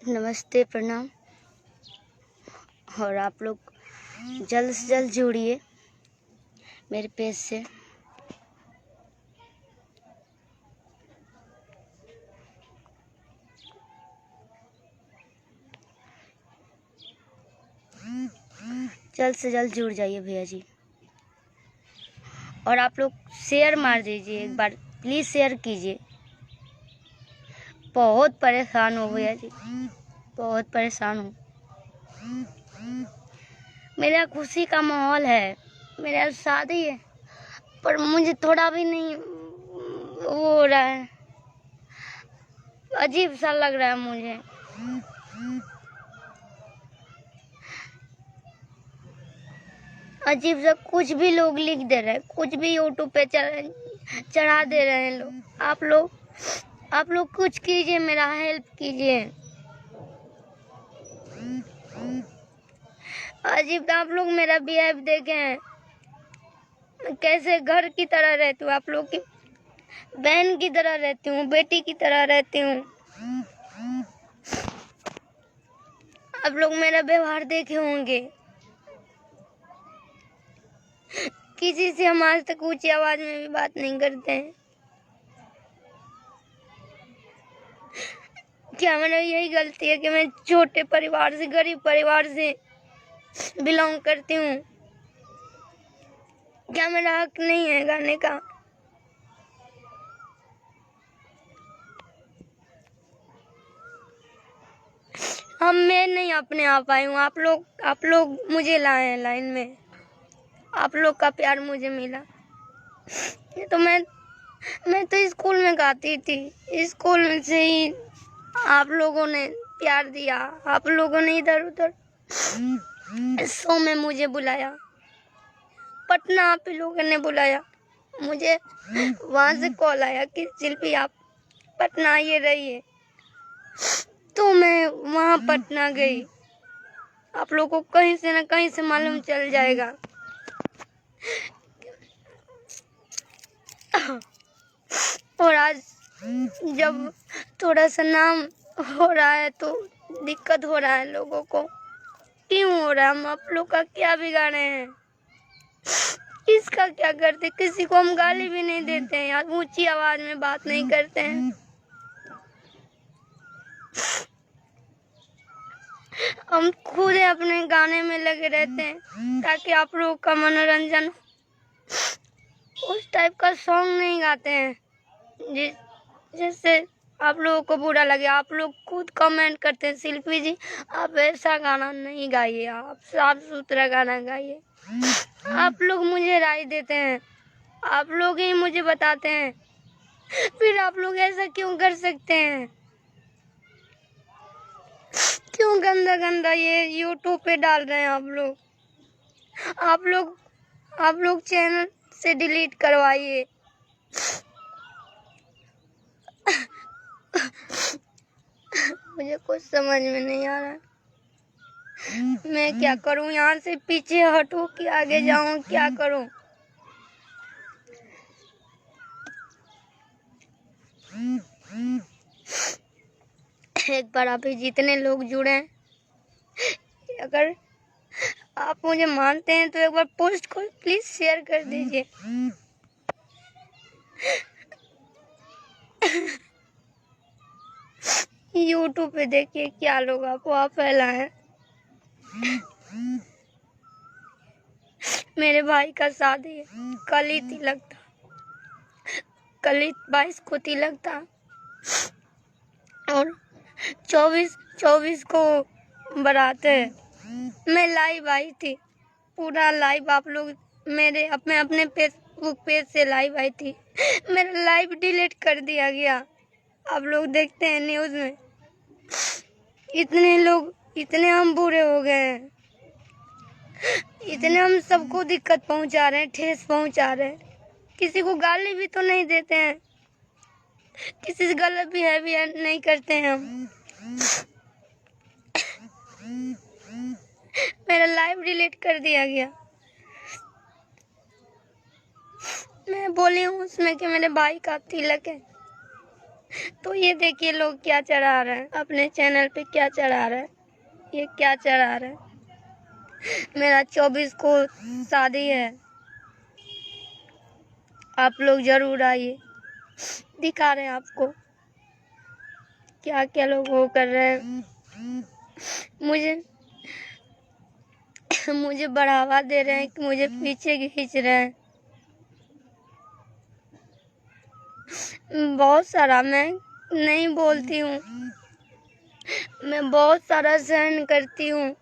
नमस्ते, प्रणाम। और आप लोग जल्द से जल्द जुड़िए मेरे पेज से। जल्द से जल्द जुड़ जाइए भैया जी। और आप लोग शेयर मार दीजिए, एक बार प्लीज़ शेयर कीजिए। बहुत परेशान हो भैया जी, बहुत परेशान हूँ। मेरा खुशी का माहौल है, मेरा शादी है, पर मुझे थोड़ा भी नहीं वो हो रहा है, अजीब सा लग रहा है मुझे। अजीब सा कुछ भी लोग लिख दे रहे हैं, कुछ भी यूट्यूब पे चढ़ा दे रहे हैं लोग। आप लोग कुछ कीजिए, मेरा हेल्प कीजिए। अजीब, आप लोग मेरा बिहेव देखें, कैसे घर की तरह रहती हूँ, आप लोग की बहन की तरह रहती हूँ, बेटी की तरह रहती हूँ। आप लोग मेरा व्यवहार देखे होंगे। किसी से हम आज तक ऊंची आवाज में भी बात नहीं करते हैं। क्या मेरा यही गलती है कि मैं छोटे परिवार से, गरीब परिवार से बिलोंग करती हूँ? क्या मेरा हक नहीं है गाने का? मैं नहीं अपने आप आई हूँ, आप लोग मुझे लाए हैं लाइन में। आप लोग का प्यार मुझे मिला। ये तो मैं तो स्कूल में गाती थी, स्कूल से ही आप लोगों ने प्यार दिया। आप लोगों ने इधर उधर शो में मुझे बुलाया, पटना आप लोगों ने बुलाया मुझे। वहां से कॉल आया कि शिल्पी आप पटना आइए रहिए, तो मैं वहां पटना गई। आप लोगों को कहीं से न कहीं से मालूम चल जाएगा। और आज जब थोड़ा सा नाम हो रहा है तो दिक्कत हो रहा है लोगों को। क्यों हो रहा है? हम आप लोग का क्या बिगाड़े हैं? इसका क्या करते? किसी को हम गाली भी नहीं देते हैं यार, ऊंची आवाज में बात नहीं करते हैं। हम खुद अपने गाने में लगे रहते हैं ताकि आप लोगों का मनोरंजन हो। उस टाइप का सॉन्ग नहीं गाते हैं जिससे आप लोगों को बुरा लगे। आप लोग खुद कमेंट करते हैं, शिल्पी जी आप ऐसा गाना नहीं गाइए, आप साफ सुथरा गाना गाइए। आप लोग मुझे राय देते हैं, आप लोग ही मुझे बताते हैं, फिर आप लोग ऐसा क्यों कर सकते हैं? क्यों गंदा गंदा ये यूट्यूब पे डाल रहे हैं आप लोग चैनल से डिलीट करवाइए। मुझे कुछ समझ में नहीं आ रहा, मैं क्या करूं? यहाँ से पीछे हटूं कि आगे जाऊं? क्या करूं? एक बार आप ही जितने लोग जुड़े हैं, अगर आप मुझे मानते हैं तो एक बार पोस्ट को प्लीज शेयर कर दीजिए। यूट्यूब पे देखिए क्या लोग अफवाह फैलाए हैं। मेरे भाई का शादी है, कल ही तिलक था, कल ही 22 को तिलक था और 24 को बारात है। मैं लाइव आई थी, पूरा लाइव। आप लोग मैं अपने फेसबुक पेज से लाइव आई थी, मेरा लाइव डिलीट कर दिया गया। आप लोग देखते हैं न्यूज़ में, इतने हम बुरे हो गए हैं, इतने हम सबको दिक्कत पहुंचा रहे हैं, ठेस पहुंचा रहे हैं। किसी को गाली भी तो नहीं देते हैं, किसी से गलत बिहेवियर नहीं करते हैं हम। मेरा लाइव डिलीट कर दिया गया। मैं बोली हूँ उसमें कि मेरे भाई का तिलक है, तो ये देखिए लोग क्या चढ़ा रहे हैं अपने चैनल पे, क्या चढ़ा रहे हैं, ये क्या चढ़ा रहे हैं। मेरा 24 को शादी है, आप लोग जरूर आइए, दिखा रहे हैं आपको क्या क्या लोग वो कर रहे हैं। मुझे बढ़ावा दे रहे हैं कि मुझे पीछे खींच रहे हैं। बहुत सारा मैं नहीं बोलती हूँ, मैं बहुत सारा सहन करती हूँ,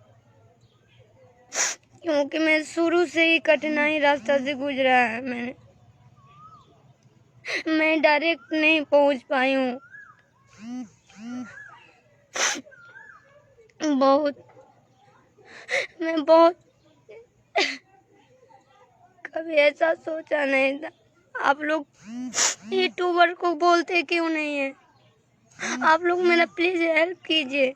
क्योंकि मैं शुरू से ही कठिनाई रास्ता से गुजरा है। मैं डायरेक्ट नहीं पहुँच पाई हूँ। मैं बहुत कभी ऐसा सोचा नहीं था। आप लोग यूट्यूबर को बोलते क्यों नहीं है? आप लोग मेरा प्लीज हेल्प कीजिए।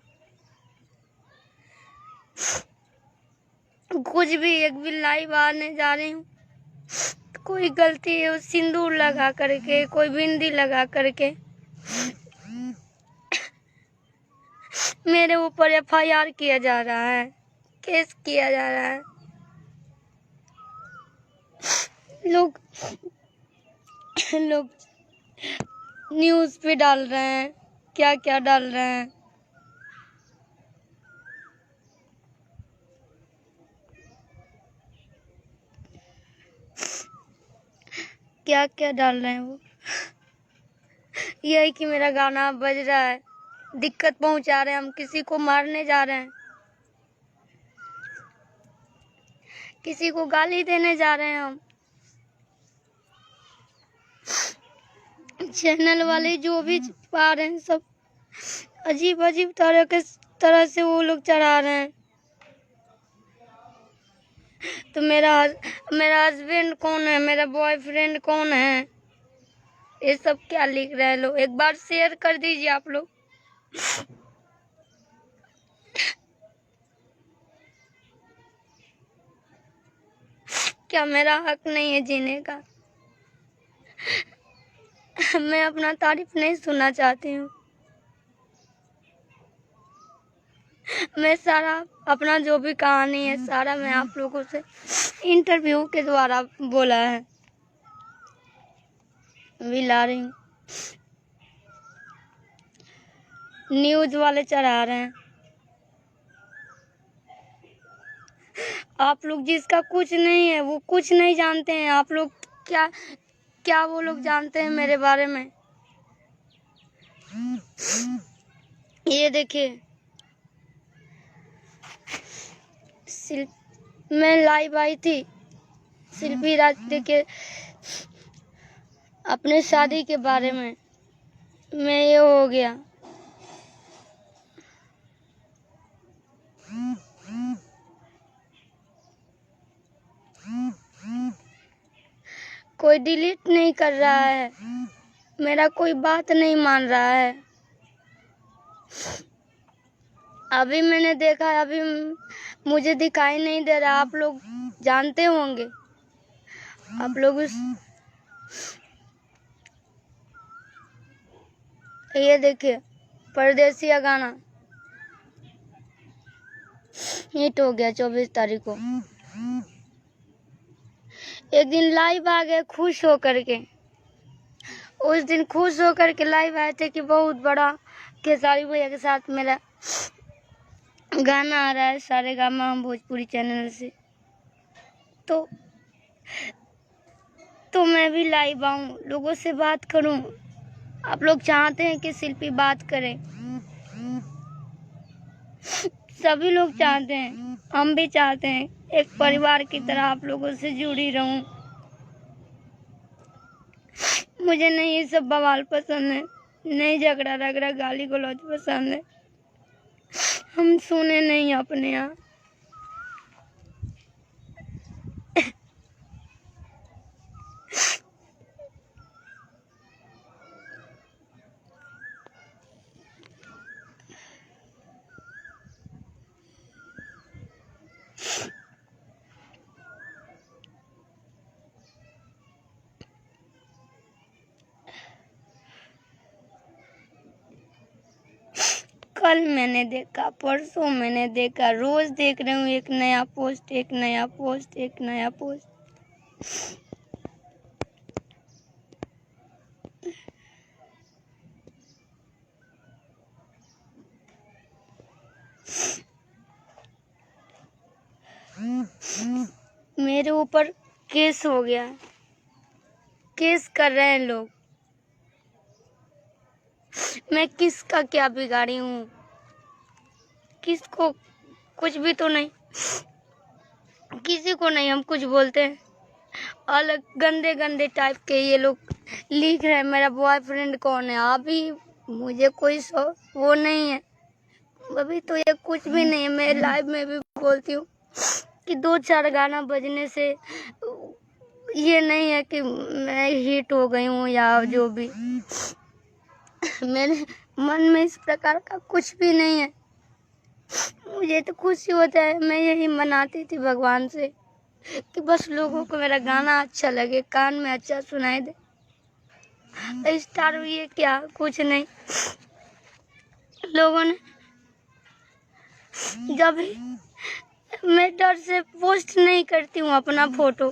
कुछ भी एक भी लाइव आने जा रही हूँ, कोई गलती है सिंदूर लगा करके, कोई बिंदी लगा करके मेरे ऊपर FIR किया जा रहा है, केस किया जा रहा है। लोग न्यूज़ पे डाल रहे हैं, क्या क्या डाल रहे हैं। क्या क्या डाल रहे हैं वो। यही कि मेरा गाना बज रहा है, दिक्कत पहुंचा रहे हैं, हम किसी को मारने जा रहे हैं, किसी को गाली देने जा रहे हैं। हम चैनल वाले जो भी पा रहे हैं सब अजीब अजीब तरह से वो लोग चढ़ा रहे हैं। तो मेरा हस्बैंड कौन है, मेरा बॉयफ्रेंड कौन है, ये सब क्या लिख रहे हैं लोग। एक बार शेयर कर दीजिए आप लोग। क्या मेरा हक नहीं है जीने का? मैं अपना तारीफ नहीं सुनना चाहती हूँ। मैं सारा अपना जो भी कहानी है सारा मैं आप लोगों से इंटरव्यू के द्वारा बोला है, भी ला रही हूँ। न्यूज़ वाले चढ़ा रहे हैं। आप लोग जिसका कुछ नहीं है वो कुछ नहीं जानते हैं। आप लोग क्या क्या वो लोग जानते हैं मेरे बारे में। ये देखिए, मैं लाइव आई थी शिल्पी राज के अपने शादी के बारे में, मैं ये हो गया। कोई डिलीट नहीं कर रहा है, मेरा कोई बात नहीं मान रहा है। अभी मैंने देखा, अभी मुझे दिखाई नहीं दे रहा। आप लोग जानते होंगे, आप लोग ये देखिए परदेसिया गाना हिट हो गया 24 तारीख को। एक दिन लाइव आ गए खुश होकर के, उस दिन खुश होकर के लाइव आए थे कि बहुत बड़ा खेसारी भैया के साथ मेरा गाना आ रहा है सारेगामा भोजपुरी चैनल से। तो मैं भी लाइव आऊं, लोगों से बात करूं। आप लोग चाहते हैं कि शिल्पी बात करे, सभी लोग चाहते हैं, हम भी चाहते हैं एक परिवार की तरह आप लोगों से जुड़ी रहूं। मुझे नहीं ये सब बवाल पसंद है, नहीं झगड़ा रगड़ा गाली गलौज पसंद है। हम सुने नहीं अपने यहाँ। कल मैंने देखा, परसों मैंने देखा, रोज देख रही हूँ एक नया पोस्ट, एक नया पोस्ट, एक नया पोस्ट। मेरे ऊपर केस हो गया है, केस कर रहे हैं लोग। मैं किसका क्या बिगाड़ी हूँ? किसको कुछ भी तो नहीं, किसी को नहीं हम कुछ बोलते हैं। अलग गंदे गंदे टाइप के ये लोग लिख रहे हैं मेरा बॉयफ्रेंड कौन है। अभी मुझे कोई वो नहीं है, अभी तो ये कुछ भी नहीं है। मैं लाइव में भी बोलती हूँ कि 2-4 गाना बजने से ये नहीं है कि मैं हिट हो गई हूँ या जो भी। मेरे मन में इस प्रकार का कुछ भी नहीं है। मुझे तो खुशी होता है, मैं यही मनाती थी भगवान से कि बस लोगों को मेरा गाना अच्छा लगे, कान में अच्छा सुनाई दे। स्टार हुई है क्या? कुछ नहीं। लोगों ने जब मैं डर से पोस्ट नहीं करती हूँ अपना फोटो,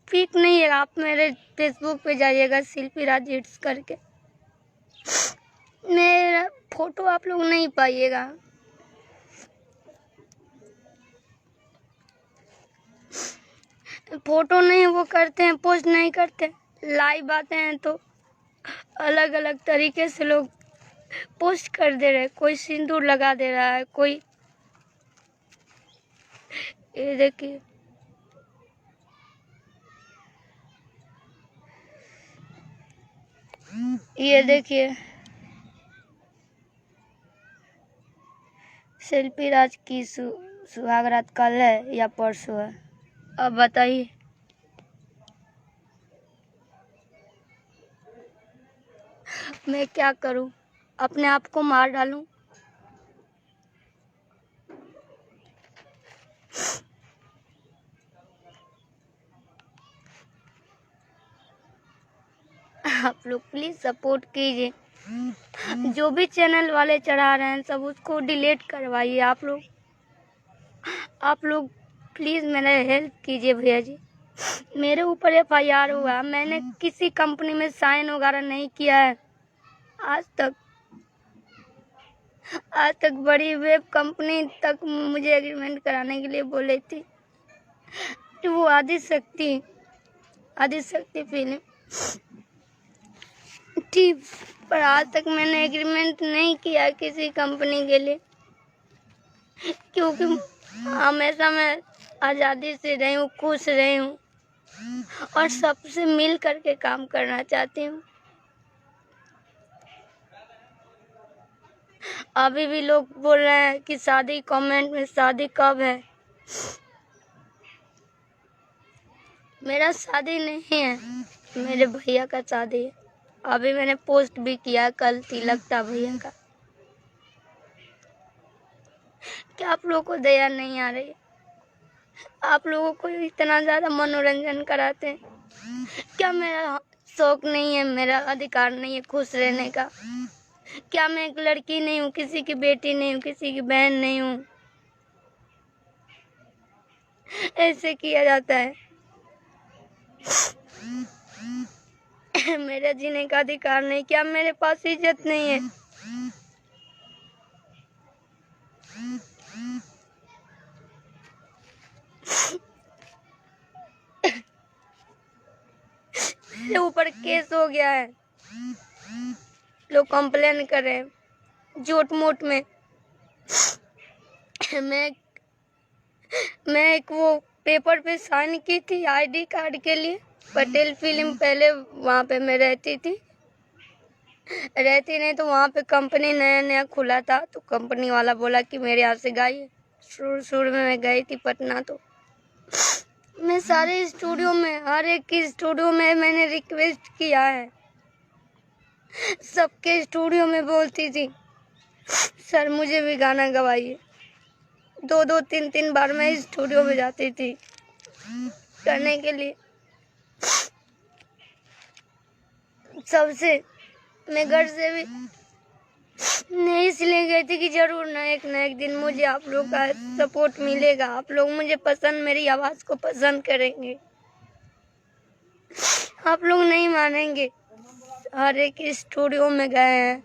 पिक नहीं है। आप मेरे फेसबुक पे जाइएगा शिल्पी राज हिट्स करके, मेरा फोटो आप लोग नहीं पाइएगा। फोटो नहीं वो करते हैं, पोस्ट नहीं करते। लाइव आते हैं तो अलग अलग तरीके से लोग पोस्ट कर दे रहे हैं। कोई सिंदूर लगा दे रहा है, कोई ये देखिए, ये देखिए शिल्पी राज की सुहागरात कल है या परसों है? अब बताइए। मैं क्या करूं? अपने आप को मार डालूं? आप लोग प्लीज सपोर्ट कीजिए। जो भी चैनल वाले चढ़ा रहे हैं सब उसको डिलीट करवाइए। आप लोग प्लीज मेरा हेल्प कीजिए भैया जी। मेरे ऊपर FIR हुआ, मैंने किसी कंपनी में साइन वगैरह नहीं किया है आज तक। बड़ी वेब कंपनी तक मुझे एग्रीमेंट कराने के लिए बोले थी, तो वो आदिशक्ति फिल्म थी, पर आज तक मैंने एग्रीमेंट नहीं किया किसी कंपनी के लिए, क्योंकि हमेशा मैं आज़ादी से रही हूँ, खुश रही हूँ और सबसे मिल करके काम करना चाहती हूँ। अभी भी लोग बोल रहे हैं कि शादी, कमेंट में शादी कब है? मेरा शादी नहीं है, मेरे भैया का शादी है। अभी मैंने पोस्ट भी किया, कल तिलक था भैया का। क्या आप लोगों को दया नहीं आ रही? आप लोगों को इतना ज़्यादा मनोरंजन कराते हैं, क्या मेरा शौक नहीं है, मेरा अधिकार नहीं है खुश रहने का? क्या मैं एक लड़की नहीं हूँ, किसी की बेटी नहीं हूँ, किसी की बहन नहीं हूँ? ऐसे किया जाता है। मेरा जीने का अधिकार नहीं? क्या मेरे पास इज्जत नहीं है? मेरे ऊपर केस हो गया है, लोग कंप्लेन कर रहे हैं झूठ मूठ में। मैं एक वो पेपर पे साइन की थी ID कार्ड के लिए, पटेल फिल्म पहले वहाँ पे मैं रहती नहीं तो वहाँ पे कंपनी नया खुला था, तो कंपनी वाला बोला कि मेरे यहाँ से गाइए। शुरू में मैं गई थी पटना, तो मैं सारे स्टूडियो में, हर एक की स्टूडियो में मैंने रिक्वेस्ट किया है। सबके स्टूडियो में बोलती थी सर मुझे भी गाना गवाइए। 2-2, 3-3 बार मैं स्टूडियो में जाती थी करने के लिए। सबसे मैं घर से भी मैं इसलिए गई थी कि जरूर ना एक दिन मुझे आप लोग का सपोर्ट मिलेगा, आप लोग मुझे पसंद, मेरी आवाज़ को पसंद करेंगे। आप लोग नहीं मानेंगे, हर एक स्टूडियो में गए हैं,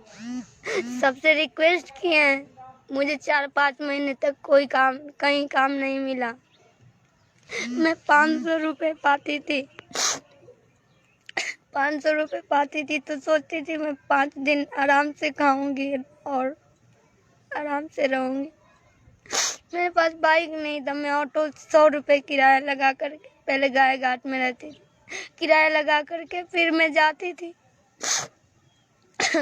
सबसे रिक्वेस्ट किए हैं, मुझे 4-5 महीने तक कोई काम, कहीं काम नहीं मिला। मैं 500 रुपये पाती थी, 500 रुपये पाती थी तो सोचती थी मैं 5 दिन आराम से खाऊंगी और आराम से रहूंगी। मेरे पास बाइक नहीं था, मैं ऑटो 100 रुपये किराया लगा करके, पहले गाय घाट में रहती थी, किराया लगा करके फिर मैं जाती थी।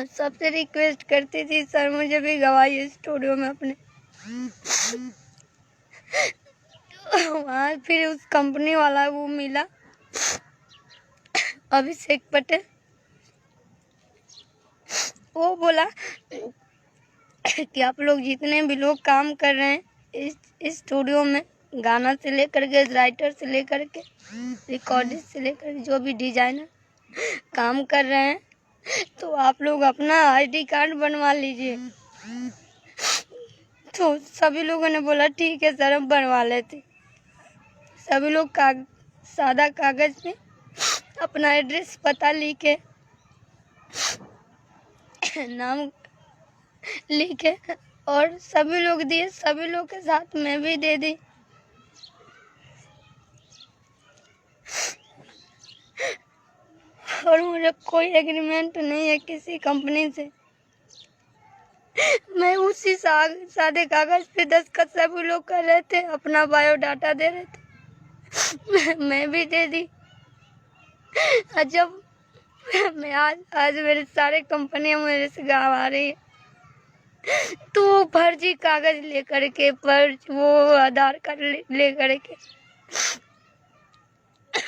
सबसे रिक्वेस्ट करती थी, सर मुझे भी गवाइए स्टूडियो में अपने। वहाँ फिर उस कंपनी वाला वो मिला, अभिषेक पटेल, वो बोला कि आप लोग जितने भी लोग काम कर रहे हैं इस स्टूडियो में, गाना से लेकर के, राइटर से लेकर के, रिकॉर्डिस्ट से लेकर जो भी डिजाइनर काम कर रहे हैं, तो आप लोग अपना आईडी कार्ड बनवा लीजिए। तो सभी लोगों ने बोला ठीक है सर, हम बनवा लेते। सभी लोग सादा कागज पे अपना एड्रेस पता लिखे, नाम लिखे और सभी लोग दिए, सभी लोग के साथ मैं भी दे दी। और मुझे कोई एग्रीमेंट नहीं है किसी कंपनी से। मैं उसी सादे कागज पे 10 का सभी लोग कर रहे थे, अपना बायोडाटा दे रहे थे, मैं भी दे दी। जब मैं आज मेरे सारे कंपनियां मेरे से गवा रही है, तो वो फर्जी कागज लेकर के, वो आधार कार्ड लेकर के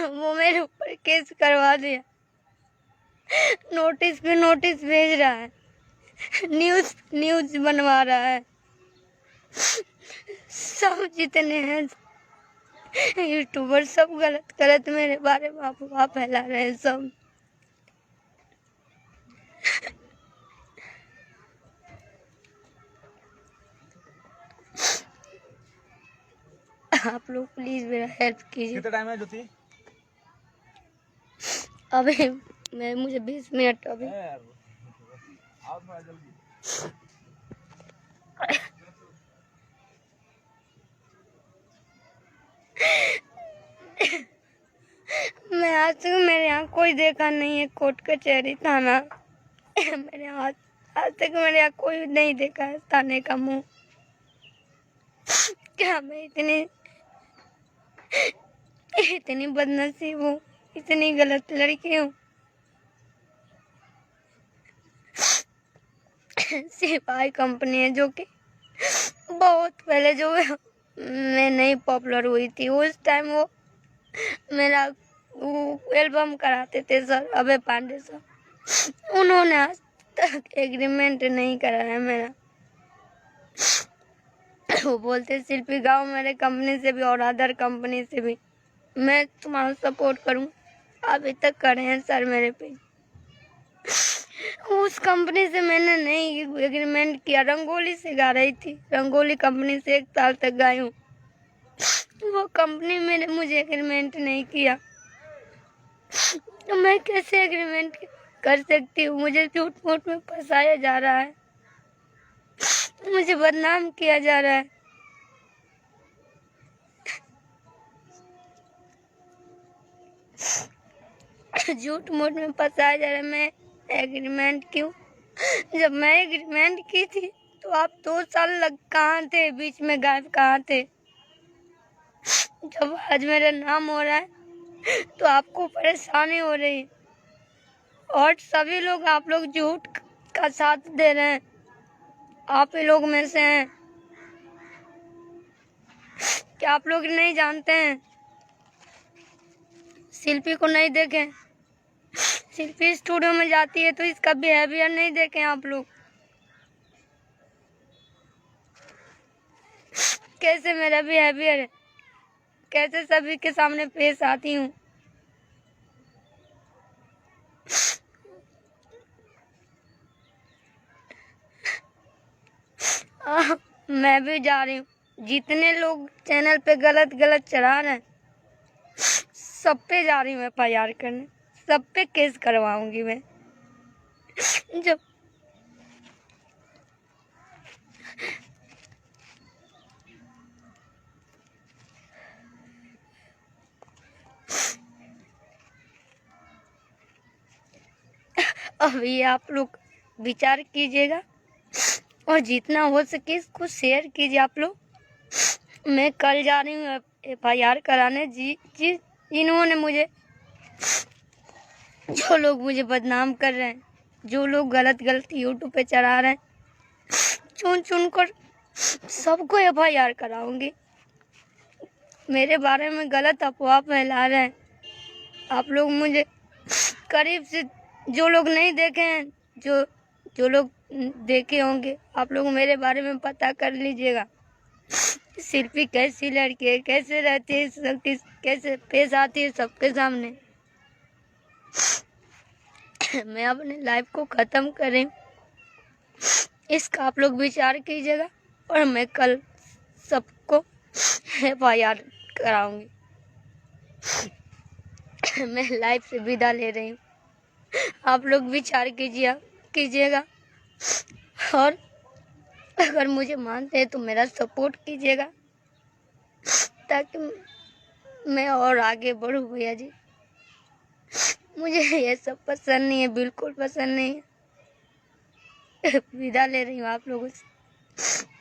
वो मेरे ऊपर केस करवा दिया, नोटिस पे नोटिस भेज रहा है, न्यूज बनवा रहा है। सब जितने हैं यूट्यूबर सब गलत मेरे बारे में अफवाह फैला रहे हैं सब। आप लोग प्लीज मेरा हेल्प कीजिए। कितना टाइम है ज्योति? अभी मुझे 20 मिनट अभी। आओ थोड़ा जल्दी। मैं आज तक मेरे यहाँ कोई देखा नहीं है, कोर्ट कचहरी थाना मेरे आज तक मेरे यहाँ कोई नहीं देखा है थाने का मुंह। क्या मैं इतनी बदनसीब हूँ, इतनी गलत लड़की हूँ। सिपाही कंपनी है जो कि बहुत पहले जो मैं नहीं पॉपुलर हुई थी, उस टाइम वो मेरा एल्बम कराते थे सर अभय पांडे सर, उन्होंने आज तक एग्रीमेंट नहीं कराया मेरा। वो बोलते शिल्पी गाँव मेरे कंपनी से भी और अदर कंपनी से भी मैं तुम्हारा सपोर्ट करूँ, अभी तक करे हैं सर मेरे पे। उस कंपनी से मैंने नहीं एग्रीमेंट किया, रंगोली से गा रही थी, रंगोली कंपनी से 1 साल तक गाई हूँ, वो कंपनी मैंने मुझे एग्रीमेंट नहीं किया, तो मैं कैसे एग्रीमेंट कर सकती हूँ? मुझे झूठ मूठ में फंसाया जा रहा है, मुझे बदनाम किया जा रहा है। झूठ मूठ में फंसाया जा रहा है। मैं एग्रीमेंट क्यों? जब मैं एग्रीमेंट की थी तो आप 2 साल कहाँ थे? बीच में गायब कहाँ थे? जब आज मेरा नाम हो रहा है तो आपको परेशानी हो रही है और सभी लोग, आप लोग झूठ का साथ दे रहे हैं, आप ही लोग में से हैं। क्या आप लोग नहीं जानते हैं? शिल्पी को नहीं देखें? शिल्पी स्टूडियो में जाती है तो इसका बिहेवियर नहीं देखें आप लोग? कैसे मेरा बिहेवियर है, कैसे सभी के सामने पेश आती हूँ। मैं भी जा रही हूँ। जितने लोग चैनल पे गलत गलत चढ़ा रहे हैं, सब पे जा रही हूँ FIR करने, सब पे केस करवाऊंगी मैं। जब अभी आप लोग विचार कीजिएगा और जितना हो सके इसको शेयर कीजिए आप लोग। मैं कल जा रही हूँ FIR कराने। जिन्होंने मुझे, जो लोग मुझे बदनाम कर रहे हैं, जो लोग गलत गलत यूट्यूब पे चढ़ा रहे हैं, चुन चुन कर सबको FIR कराऊंगी। मेरे बारे में गलत अफवाह फैला रहे हैं। आप लोग मुझे करीब से, जो लोग नहीं देखे हैं, जो लोग देखे होंगे, आप लोग मेरे बारे में पता कर लीजिएगा। शिल्पी कैसी लड़की है, कैसे रहती है, सबकी कैसे पेश आती है सबके सामने। मैं अपने लाइफ को ख़त्म कर रही हूँ, इसका आप लोग विचार कीजिएगा और मैं कल सबको FIR कराऊंगी। मैं लाइफ से विदा ले रही हूँ। आप लोग विचार कीजिएगा और अगर मुझे मानते हैं तो मेरा सपोर्ट कीजिएगा ताकि मैं और आगे बढ़ूँ। भैया जी, मुझे ये सब पसंद नहीं है, बिल्कुल पसंद नहीं है। विदा ले रही हूँ आप लोगों से।